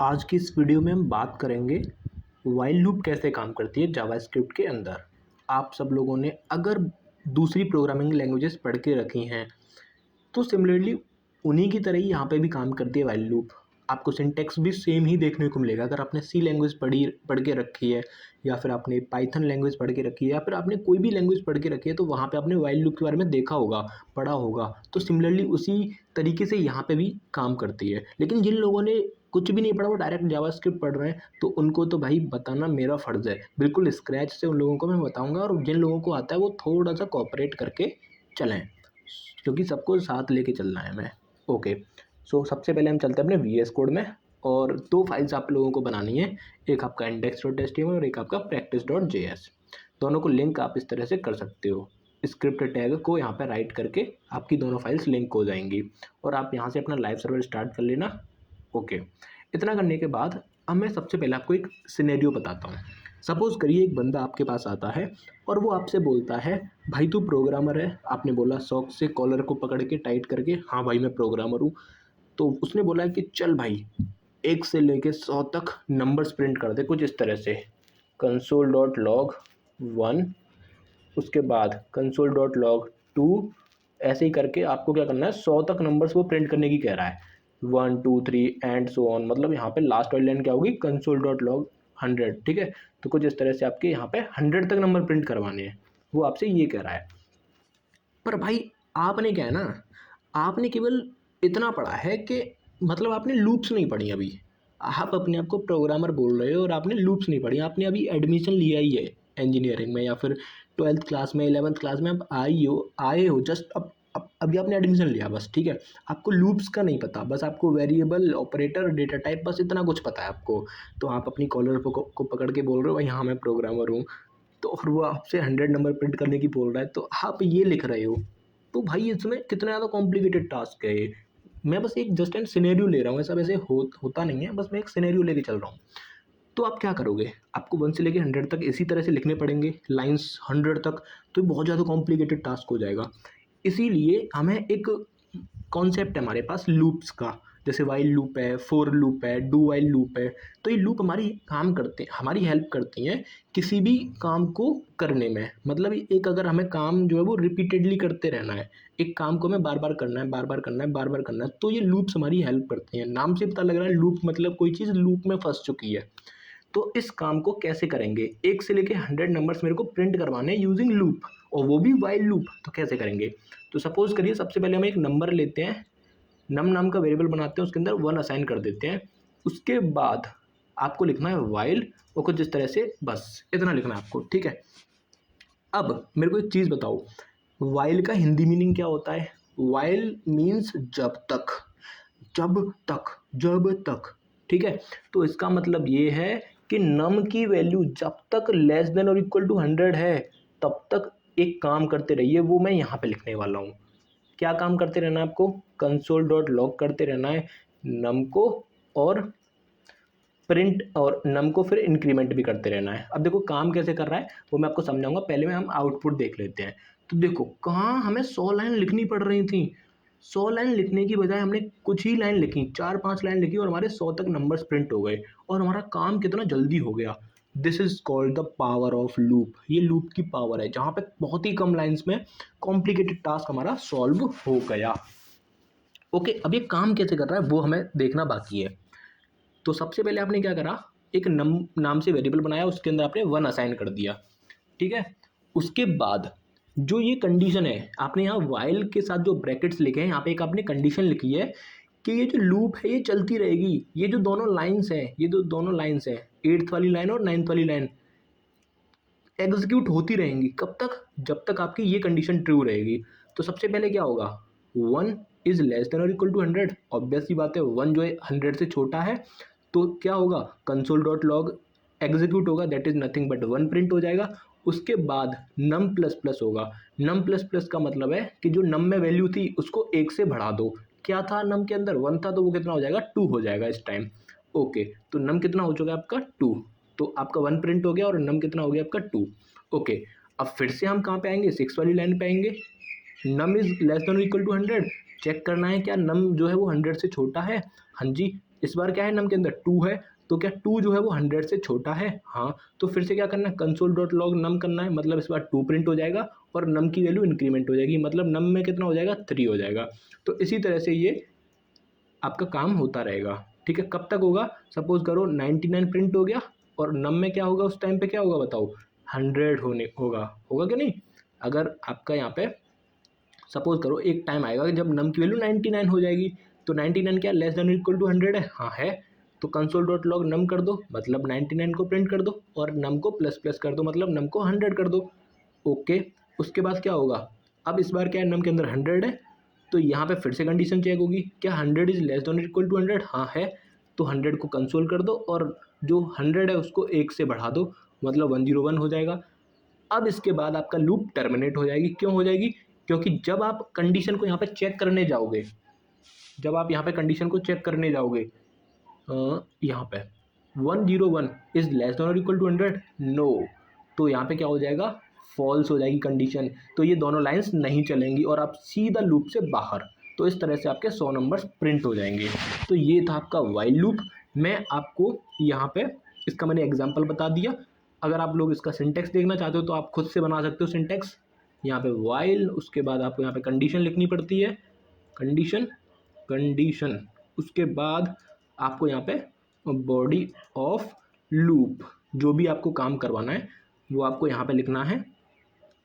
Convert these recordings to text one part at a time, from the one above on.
आज की इस वीडियो में हम बात करेंगे व्हाइल लूप कैसे काम करती है जावास्क्रिप्ट के अंदर। आप सब लोगों ने अगर दूसरी प्रोग्रामिंग लैंग्वेजेस पढ़ के रखी हैं तो सिमिलरली उन्हीं की तरह ही यहाँ पे भी काम करती है व्हाइल लूप। आपको सिंटेक्स भी सेम ही देखने को मिलेगा। अगर आपने सी लैंग्वेज पढ़ के रखी है या फिर आपने पाइथन लैंग्वेज पढ़ के रखी है या फिर आपने कोई भी लैंग्वेज पढ़ के रखी है तो वहाँ पे आपने व्हाइल लूप के बारे में देखा होगा, पढ़ा होगा। तो सिमिलरली उसी तरीके से यहाँ पे भी काम करती है। लेकिन जिन लोगों ने कुछ भी नहीं पढ़ा, वो डायरेक्ट जावास्क्रिप्ट पढ़ रहे हैं, तो उनको तो भाई बताना मेरा फ़र्ज़ है। बिल्कुल स्क्रैच से उन लोगों को मैं बताऊँगा, और जिन लोगों को आता है वो थोड़ा सा कोऑपरेट करके चलें, क्योंकि सबको साथ लेके चलना है हमें। ओके, सो सबसे पहले हम चलते हैं अपने वीएस कोड में, और दो फाइल्स आप लोगों को बनानी है। एक आपका index.html और एक आपका practice.js। दोनों को लिंक आप इस तरह से कर सकते हो। स्क्रिप्ट टैग को यहाँ पर राइट करके आपकी दोनों फाइल्स लिंक हो जाएंगी, और आप यहाँ से अपना लाइव सर्वर स्टार्ट कर लेना। ओके, इतना करने के बाद अब मैं सबसे पहले आपको एक सिनेरियो बताता हूँ। सपोज़ करिए एक बंदा आपके पास आता है और वो आपसे बोलता है, भाई तू प्रोग्रामर है। आपने बोला शौक से कॉलर को पकड़ के टाइट करके, हाँ भाई मैं प्रोग्रामर हूँ। तो उसने बोला है कि चल भाई 1 से लेके 100 तक नंबर्स प्रिंट कर दे, कुछ इस तरह से। console.log 1, उसके बाद console.log 2, ऐसे ही करके आपको क्या करना है, 100 तक नंबर्स वो प्रिंट करने की कह रहा है। 1 2 3 एंड सो ऑन। मतलब यहाँ पे लास्ट वाली लाइन क्या होगी, console.log 100। ठीक है, तो कुछ इस तरह से आपके यहाँ पे 100 तक नंबर प्रिंट करवाने हैं, वो आपसे ये कह रहा है। पर भाई आपने क्या है ना, आपने केवल इतना पढ़ा है कि मतलब आपने लूप्स नहीं पढ़ी अभी। आप अपने आप को प्रोग्रामर बोल रहे हो और आपने लूप्स नहीं पढ़ी। आपने अभी एडमिशन लिया ही है इंजीनियरिंग में, या फिर 12th क्लास में 11th क्लास में आप आए हो जस्ट। अब अभी आपने एडमिशन लिया बस, ठीक है। आपको लूप्स का नहीं पता, बस आपको वेरिएबल, ऑपरेटर, डेटा टाइप, बस इतना कुछ पता है आपको। तो आप अपनी कॉलर को पकड़ के बोल रहे हो भाई हाँ मैं प्रोग्रामर हूँ, तो और वो आपसे 100 नंबर प्रिंट करने की बोल रहा है, तो आप ये लिख रहे हो। तो भाई इसमें कितना ज़्यादा कॉम्प्लिकेटेड टास्क है ये। मैं बस एक जस्ट एंड सिनेरियो ले रहा हूँ, ऐसा वैसे होता नहीं है, बस मैं एक सिनेरियो लेके चल रहा हूँ। तो आप क्या करोगे, आपको 1 से लेके 100 तक इसी तरह से लिखने पड़ेंगे, लाइंस 100 तक। तो ये बहुत ज़्यादा कॉम्प्लिकेटेड टास्क हो जाएगा। इसीलिए हमें एक कॉन्सेप्ट है हमारे पास लूप्स का, जैसे वाइल लूप है, फोर लूप है, डू वाइल लूप है। तो ये लूप हमारी हेल्प करती हैं किसी भी काम को करने में। मतलब एक अगर हमें काम जो है वो रिपीटेडली करते रहना है, एक काम को हमें बार बार करना है, बार बार करना है, बार बार करना है, तो ये लूप्स हमारी हेल्प करती हैं। नाम से पता लग रहा है लूप मतलब कोई चीज़ लूप में फंस चुकी है। तो इस काम को कैसे करेंगे, 1 से लेके 100 नंबर्स मेरे को प्रिंट करवाने यूजिंग लूप, और वो भी वाइल लूप। तो कैसे करेंगे, तो सपोज करिए सबसे पहले हम एक नंबर लेते हैं, नम नाम का वेरिएबल बनाते हैं, उसके अंदर 1 असाइन कर देते हैं। उसके बाद आपको लिखना है वाइल, और कुछ इस तरह से, बस इतना लिखना है आपको, ठीक है। अब मेरे को एक चीज़ बताओ, वाइल का हिंदी मीनिंग क्या होता है। वाइल मीन्स जब तक, जब तक, जब तक, ठीक है। तो इसका मतलब ये है कि नम की वैल्यू जब तक लेस देन और इक्वल टू 100 है तब तक एक काम करते रहिए, वो मैं यहाँ पे लिखने वाला हूँ। क्या काम करते रहना है आपको, console.log करते रहना है नम को, और प्रिंट और नम को फिर इंक्रीमेंट भी करते रहना है। अब देखो काम कैसे कर रहा है वो मैं आपको समझाऊंगा, पहले में हम आउटपुट देख लेते हैं। तो देखो कहाँ हमें 100 लाइन लिखनी पड़ रही थी। 100 लाइन लिखने की बजाय हमने कुछ ही लाइन लिखी, 4-5 लाइन लिखी, और हमारे 100 तक नंबर्स प्रिंट हो गए, और हमारा काम कितना जल्दी हो गया। This is called the power of loop. ये लूप की पावर है, जहाँ पे बहुत ही कम लाइन्स में कॉम्प्लिकेटेड टास्क हमारा सॉल्व हो गया। ओके, अब ये काम कैसे कर रहा है वो हमें देखना बाकी है। तो सबसे पहले आपने क्या करा, एक नाम से वेरिएबल बनाया, उसके अंदर आपने 1 असाइन कर दिया, ठीक है। उसके बाद जो ये कंडीशन है, आपने यहाँ वाइल के साथ जो ब्रैकेट्स लिखे हैं, यहाँ पे एक आपने कंडीशन लिखी है कि ये जो लूप है ये चलती रहेगी। ये जो दोनों लाइन्स हैं, ये जो दोनों लाइन्स हैं, 8th वाली लाइन और 9th वाली लाइन, एग्जीक्यूट होती रहेंगी। कब तक, जब तक आपकी ये कंडीशन ट्रू रहेगी। तो सबसे पहले क्या होगा, 1 इज लेस देन और इक्वल टू 100। ऑब्वियस सी बात है, 1 जो है 100 से छोटा है, तो क्या होगा, console.log एग्जीक्यूट होगा, that is nothing but 1 print हो जाएगा। उसके बाद नम प्लस प्लस होगा। नम प्लस प्लस का मतलब है कि जो नम में वैल्यू थी उसको 1 से बढ़ा दो। क्या था नम के अंदर, 1 था, तो वो कितना हो जाएगा, 2 हो जाएगा इस टाइम। ओके, तो नम कितना हो चुका है आपका, 2। तो आपका 1 प्रिंट हो गया और नम कितना हो गया आपका, 2। ओके, अब फिर से हम कहाँ पे आएंगे, 6 वाली लाइन पे आएंगे। Num is less than equal to 100, check करना है क्या नम जो है वो 100 से छोटा है। हाँ जी, इस बार क्या है नम के अंदर 2 है, तो क्या 2 जो है वो 100 से छोटा है? हाँ, तो फिर से क्या करना है, कंसोल डॉट लॉग नम करना है, मतलब इस बार 2 प्रिंट हो जाएगा और नम की वैल्यू इंक्रीमेंट हो जाएगी, मतलब नम में कितना हो जाएगा, 3 हो जाएगा। तो इसी तरह से ये आपका काम होता रहेगा, ठीक है। कब तक होगा, सपोज करो 99 प्रिंट हो गया और नम में क्या होगा, उस टाइम पे क्या होगा बताओ, 100 होगा कि नहीं। अगर आपका यहाँ पे सपोज करो एक टाइम आएगा जब नम की वैल्यू 99 हो जाएगी, तो 99 क्या लेस देन इक्वल टू 100 है, हाँ है, तो कंसोल डॉट लॉग नम कर दो, मतलब 99 को प्रिंट कर दो और नम को प्लस प्लस कर दो, मतलब नम को 100 कर दो। ओके, उसके बाद क्या होगा, अब इस बार क्या है नम के अंदर 100 है, तो यहाँ पे फिर से कंडीशन चेक होगी, क्या 100 is less than equal to 100, हाँ है, तो 100 को कंसोल कर दो और जो 100 है उसको 1 से बढ़ा दो, मतलब 101 हो जाएगा। अब इसके बाद आपका लूप टर्मिनेट हो जाएगी, क्यों हो जाएगी, क्योंकि जब आप कंडीशन को यहाँ पे चेक करने जाओगे, जब आप यहाँ पे कंडीशन को चेक करने जाओगे यहाँ पे 101 इज लेस देन और इक्वल टू 100, नो, तो यहाँ पे क्या हो जाएगा, फॉल्स हो जाएगी कंडीशन, तो ये दोनों लाइंस नहीं चलेंगी और आप सीधा लूप से बाहर। तो इस तरह से आपके 100 नंबर्स प्रिंट हो जाएंगे। तो ये था आपका वाइल लूप। मैं आपको यहाँ पे इसका मैंने एग्जाम्पल बता दिया। अगर आप लोग इसका सिंटेक्स देखना चाहते हो तो आप खुद से बना सकते हो सिंटेक्स। यहाँ पे वाइल, उसके बाद आपको यहाँ पे कंडीशन लिखनी पड़ती है, कंडीशन कंडीशन, उसके बाद आपको यहाँ पे बॉडी ऑफ लूप, जो भी आपको काम करवाना है वो आपको यहाँ पे लिखना है।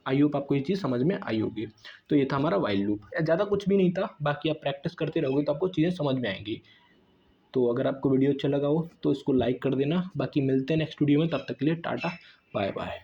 आई होप आपको ये चीज़ समझ में आई होगी। तो ये था हमारा वाइल लूप, ज़्यादा कुछ भी नहीं था, बाकी आप प्रैक्टिस करते रहोगे तो आपको चीज़ें समझ में आएंगी। तो अगर आपको वीडियो अच्छा लगा हो तो इसको लाइक कर देना, बाकी मिलते हैं नेक्स्ट वीडियो में, तब तक के लिए टाटा बाय बाय।